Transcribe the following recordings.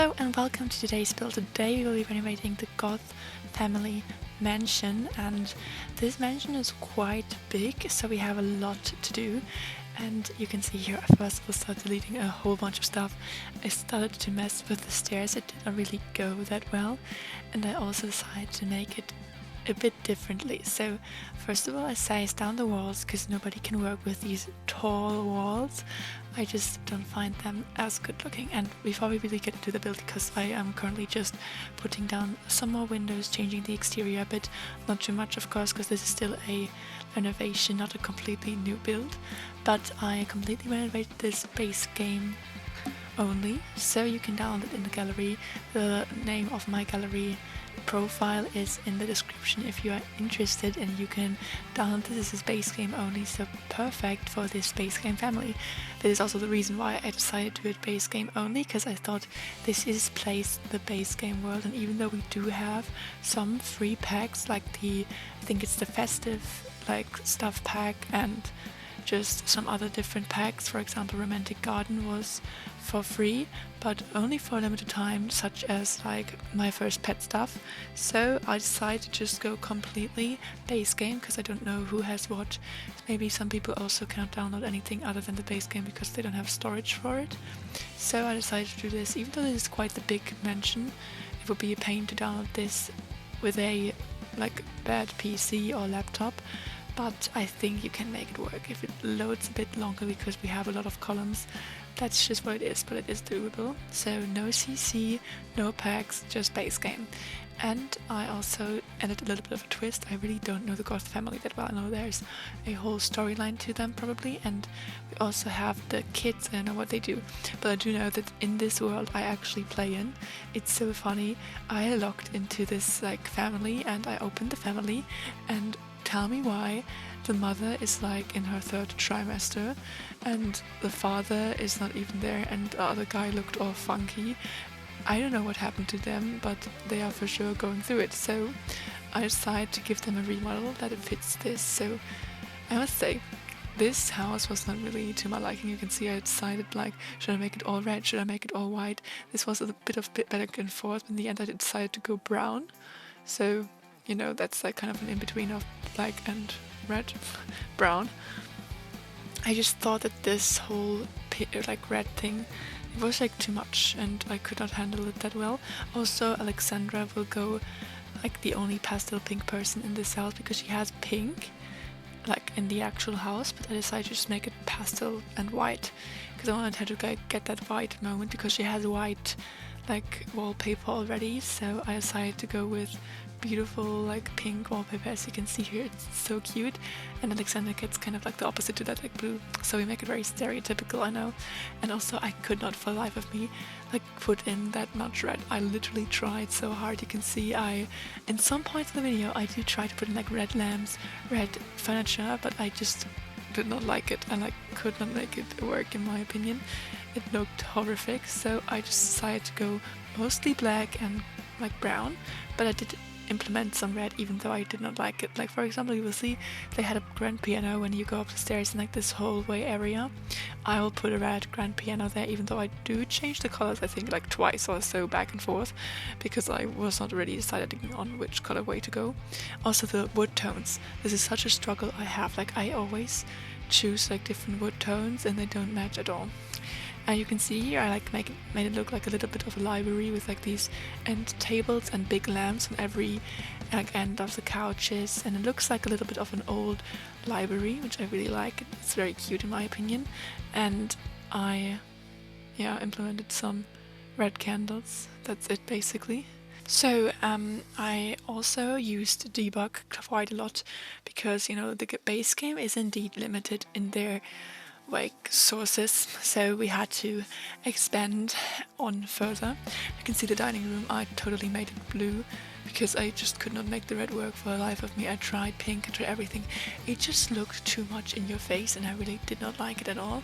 Hello and welcome to today's build. Today we will be renovating the Goth family mansion, and this mansion is quite big, so we have a lot to do. And you can see here, I first will start deleting a whole bunch of stuff. I started to mess with the stairs, it did not really go that well, and I also decided to make it a bit differently. So first of all, I sized down the walls because nobody can work with these tall walls. I just don't find them as good looking. And before we really get into the build, because I am currently just putting down some more windows, changing the exterior a bit, not too much of course, because this is still a renovation, not a completely new build, but I completely renovated this base game only, so you can download it in the gallery. The name of my gallery profile is in the description if you are interested, and you can download this as base game only, so perfect for this base game family. That is also the reason why I decided to do it base game only, because I thought this is placed in the base game world, and even though we do have some free packs like I think it's the festive like stuff pack and just some other different packs, for example Romantic Garden was for free, but only for a limited time, such as like my first pet stuff. So I decided to just go completely base game, because I don't know who has what. Maybe some people also cannot download anything other than the base game because they don't have storage for it. So I decided to do this, even though this is quite the big mansion. It would be a pain to download this with a like bad PC or laptop, but I think you can make it work if it loads a bit longer, because we have a lot of columns. That's just what it is, but it is doable. So no CC, no packs, just base game. And I also added a little bit of a twist. I really don't know the Goth family that well. I know there's a whole storyline to them probably, and we also have the kids. I don't know what they do, but I do know that in this world I actually play in. It's so funny. I logged into this like family, and I opened the family, and tell me why the mother is like in her third trimester and the father is not even there, and the other guy looked all funky. I don't know what happened to them, but they are for sure going through it, so I decided to give them a remodel that it fits this. So I must say, this house was not really to my liking. You can see I decided like, should I make it all red, should I make it all white? This was a bit back and forth. In the end I decided to go brown, so you know, that's like kind of an in-between of black and red, brown. I just thought that this whole like red thing, it was like too much and I could not handle it that well. Also, Alexandra will go like the only pastel pink person in this house, because she has pink like in the actual house, but I decided to just make it pastel and white because I wanted her to get that white moment, because she has white like wallpaper already. So I decided to go with beautiful like pink wallpaper. As you can see here, it's so cute, and Alexander gets kind of like the opposite to that, like blue, so we make it very stereotypical, I know. And also I could not for the life of me like put in that much red. I literally tried so hard. You can see I in some points of the video I do try to put in like red lamps, red furniture, but I just did not like it and I could not make it work in my opinion. It looked horrific, so I just decided to go mostly black and like brown, but I did implement some red even though I did not like it. Like for example, you will see they had a grand piano when you go up the stairs in like this hallway area. I will put a red grand piano there, even though I do change the colors I think like twice or so back and forth, because I was not really deciding on which colorway to go. Also the wood tones, this is such a struggle I have. Like I always choose like different wood tones and they don't match at all. And you can see here I like made it look like a little bit of a library with like these end tables and big lamps on every like end of the couches, and it looks like a little bit of an old library, which I really like. It's very cute in my opinion. And I implemented some red candles. That's it basically. So I also used debug quite a lot, because you know the base game is indeed limited in their like sources, so we had to expand on further. You can see the dining room, I totally made it blue because I just could not make the red work for the life of me. I tried pink, I tried everything. It just looked too much in your face and I really did not like it at all.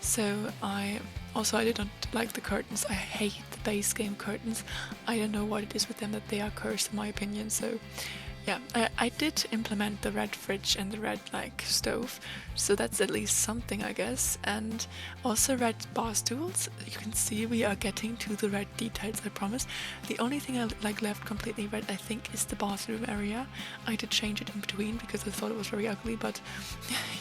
So I did not like the curtains. I hate the base game curtains. I don't know what it is with them that they are cursed in my opinion. So Yeah, I did implement the red fridge and the red like stove, so that's at least something, I guess. And also red bar stools. You can see we are getting to the red details, I promise. The only thing I like left completely red, I think, is the bathroom area. I did change it in between because I thought it was very ugly, but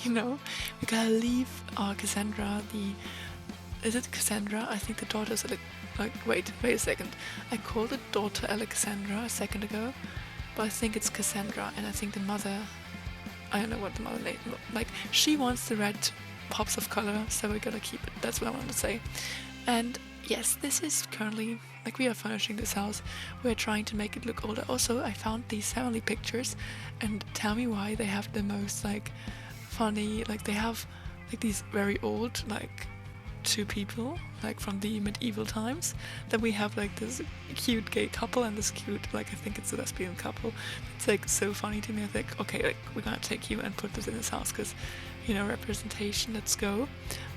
you know, we gotta leave Cassandra the. Is it Cassandra? I think the daughter's wait a second. I called the daughter Alexandra a second ago. But I think it's Cassandra, and I think the mother, I don't know what the mother name, like, she wants the red pops of color, so we're gonna keep it. That's what I wanted to say. And yes, this is currently, like, we are furnishing this house. We're trying to make it look older. Also, I found these family pictures, and tell me why they have the most, like, funny, like, they have, like, these very old, like, two people, like from the medieval times. Then we have like this cute gay couple and this cute, like, I think it's a lesbian couple. It's like so funny to me. I think, okay, like, we're gonna take you and put this in this house because, you know, representation, let's go.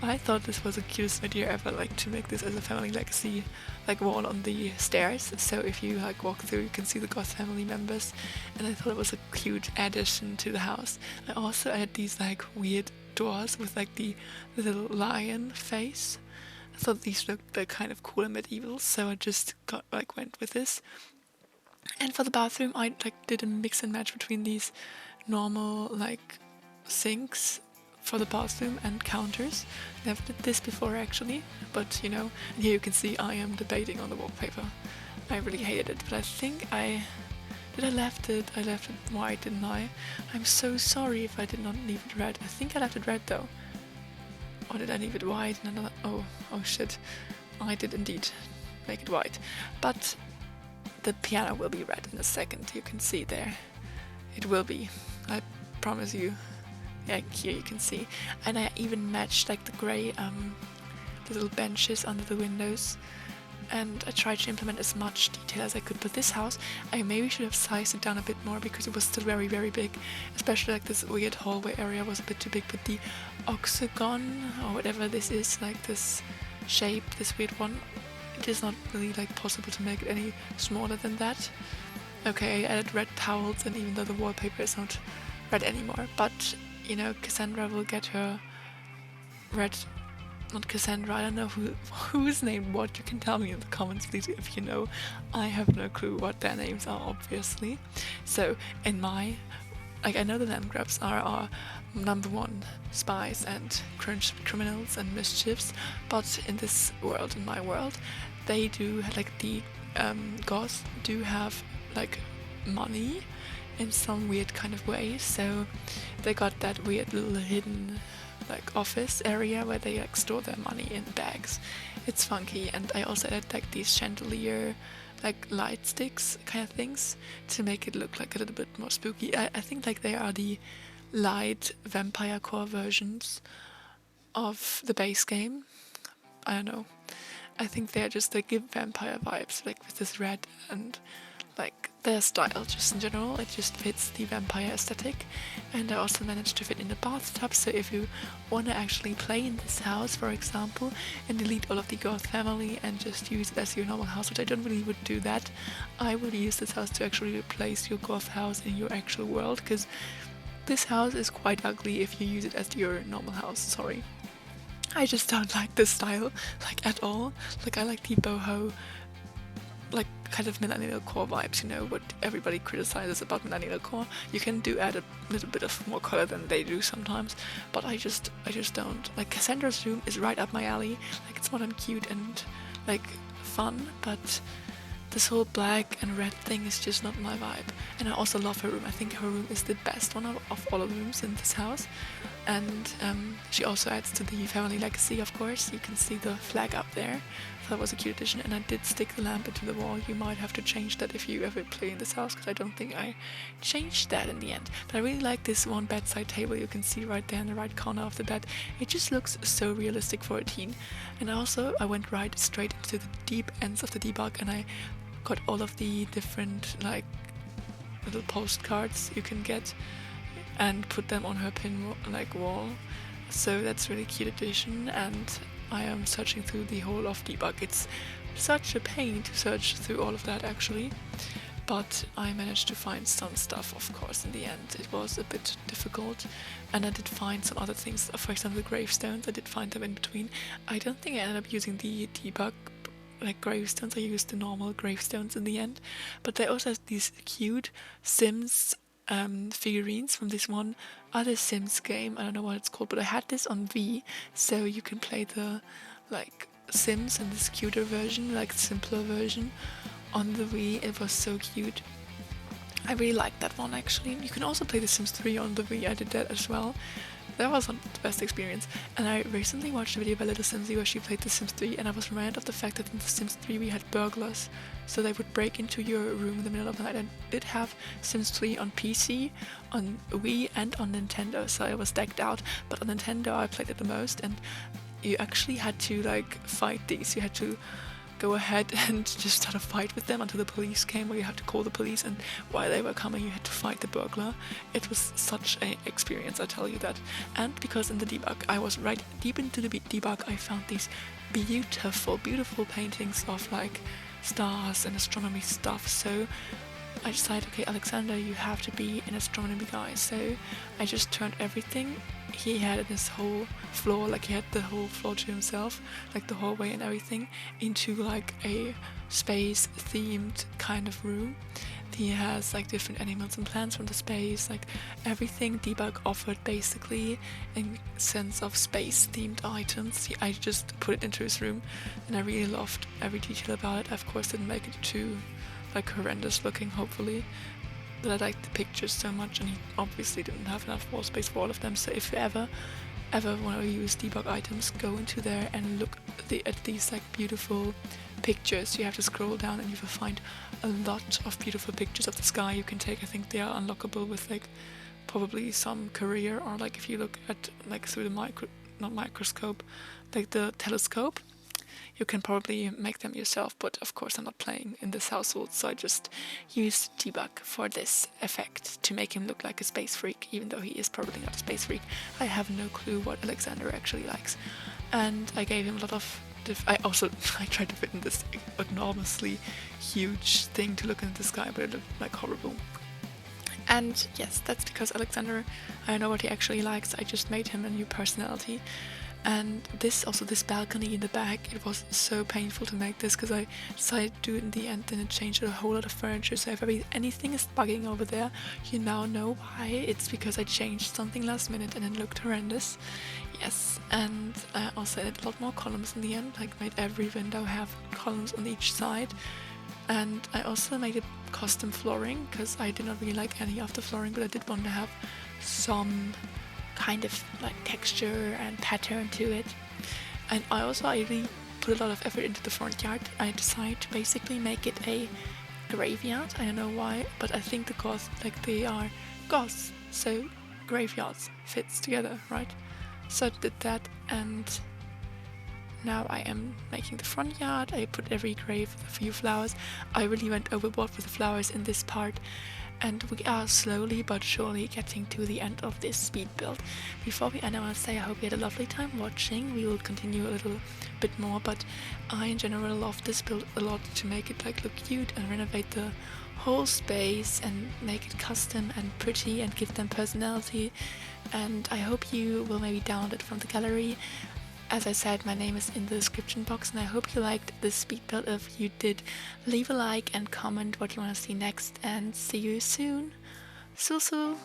I thought this was the cutest idea ever, like, to make this as a family legacy, like, wall on the stairs, so if you like walk through you can see the Goth family members, and I thought it was a cute addition to the house. I also added these like weird doors with like the little lion face. I thought these looked like kind of cool and medieval, so I just went with this. And for the bathroom, I like did a mix and match between these normal like sinks for the bathroom and counters. Never did this before actually, but you know, and here you can see I am debating on the wallpaper. I really hated it, but I think I left it white, didn't I? I'm so sorry if I did not leave it red. I think I left it red though. Or did I leave it white? Oh shit. I did indeed make it white. But the piano will be red in a second, you can see there. It will be, I promise you. Yeah, here you can see. And I even matched like the grey the little benches under the windows. And I tried to implement as much detail as I could. But this house, I maybe should have sized it down a bit more because it was still very, very big. Especially like this weird hallway area was a bit too big. But the octagon, or whatever this is, like this shape, this weird one, it is not really like possible to make it any smaller than that. Okay, I added red towels, and even though the wallpaper is not red anymore, but you know, Cassandra will get her red. Not Cassandra, I don't know who's named what. You can tell me in the comments please if you know. I have no clue what their names are, obviously. So in my, like, I know the land grabs are our number one spies and criminals and mischiefs, but in this world, in my world, they do, like, the Goths do have like money in some weird kind of way. So they got that weird little hidden like office area where they like store their money in bags. It's funky. And I also added like these chandelier like light sticks kind of things to make it look like a little bit more spooky. I think like they are the light vampire core versions of the base game. I don't know, I think they're just, they give vampire vibes, like with this red, and like their style just in general, it just fits the vampire aesthetic. And I also managed to fit in the bathtub, so if you want to actually play in this house, for example, and delete all of the Goth family and just use it as your normal house, which I don't really would do that, I would use this house to actually replace your Goth house in your actual world, because this house is quite ugly if you use it as your normal house, sorry. I just don't like this style, like, at all. Like, I like the boho, like, kind of millennial core vibes, you know, what everybody criticizes about millennial core. You can add a little bit of more color than they do sometimes, but I just don't. Like, Cassandra's room is right up my alley. Like, it's modern, cute, and, like, fun, but this whole black and red thing is just not my vibe. And I also love her room. I think her room is the best one of all of the rooms in this house. And she also adds to the family legacy, of course. You can see the flag up there. So that was a cute addition. And I did stick the lamp into the wall. You might have to change that if you ever play in this house, because I don't think I changed that in the end. But I really like this one bedside table you can see right there in the right corner of the bed. It just looks so realistic for a teen. And also I went right straight into the deep ends of the debug, and I got all of the different like little postcards you can get and put them on her pin wall. So that's really cute addition. And I am searching through the whole of debug. It's such a pain to search through all of that, actually. but I managed to find some stuff, of course. In the end, it was a bit difficult, and I did find some other things. For example, the gravestones, I did find them in between. I don't think I ended up using the debug like gravestones. I used the normal gravestones in the end, but they also have these cute Sims figurines from this one other Sims game. I don't know what it's called, but I had this on V, so you can play the like Sims in this cuter version, like simpler version on the Wii. It was so cute. I really liked that one actually. You can also play The Sims 3 on the Wii. I did that as well. That was not the best experience. And I recently watched a video by Little Simsy where she played The Sims 3, and I was reminded of the fact that in The Sims 3 we had burglars. So they would break into your room in the middle of the night. I did have Sims 3 on PC, on Wii, and on Nintendo, so I was decked out. But on Nintendo I played it the most, and you actually had to like fight these. You had to go ahead and just start a fight with them until the police came, or you had to call the police, and while they were coming you had to fight the burglar. It was such an experience, I tell you that. And because in the debug, I was right deep into the debug, I found these beautiful paintings of like stars and astronomy stuff. So I decided, okay, Alexander, you have to be an astronomy guy. So I just turned everything he had in his whole floor, like he had the whole floor to himself, like the hallway and everything, into like a space themed kind of room. He has like different animals and plants from the space, like everything debug offered basically in sense of space themed items. I just put it into his room, and I really loved every detail about it. I of course didn't make it too like horrendous looking, hopefully, but I liked the pictures so much, and he obviously didn't have enough wall space for all of them. So if you ever want to use debug items, go into there and look at these like beautiful pictures. You have to scroll down and you will find a lot of beautiful pictures of the sky you can take. I think they are unlockable with like probably some career, or like if you look at like through the not microscope, like the telescope, you can probably make them yourself. But of course I'm not playing in this household, so I just used debug for this effect to make him look like a space freak, even though he is probably not a space freak. I have no clue what Alexander actually likes, and I gave him a lot of I tried to fit in this enormously huge thing to look into the sky, but it looked like horrible. And yes, that's because Alexander, I know what he actually likes. I just made him a new personality. And this balcony in the back, it was so painful to make this because I decided to do it in the end, and it changed a whole lot of furniture. So if anything is bugging over there, you now know why. It's because I changed something last minute and it looked horrendous. Yes, and I also added a lot more columns in the end, like made every window have columns on each side. And I also made a custom flooring because I did not really like any of the flooring, but I did want to have some kind of like texture and pattern to it. And I really put a lot of effort into the front yard. I decided to basically make it a graveyard. I don't know why, but I think the Goth, like they are Goths, so graveyards fits together, right? So I did that, and now I am making the front yard. I put every grave with a few flowers. I really went overboard with the flowers in this part, and we are slowly but surely getting to the end of this speed build. Before we end, I want to say I hope you had a lovely time watching. We will continue a little bit more, but I in general love this build a lot, to make it like look cute and renovate the whole space and make it custom and pretty and give them personality. And I hope you will maybe download it from the gallery. As I said, my name is in the description box, and I hope you liked this speed build. If you did, leave a like and comment what you want to see next, and see you soon. SulSul!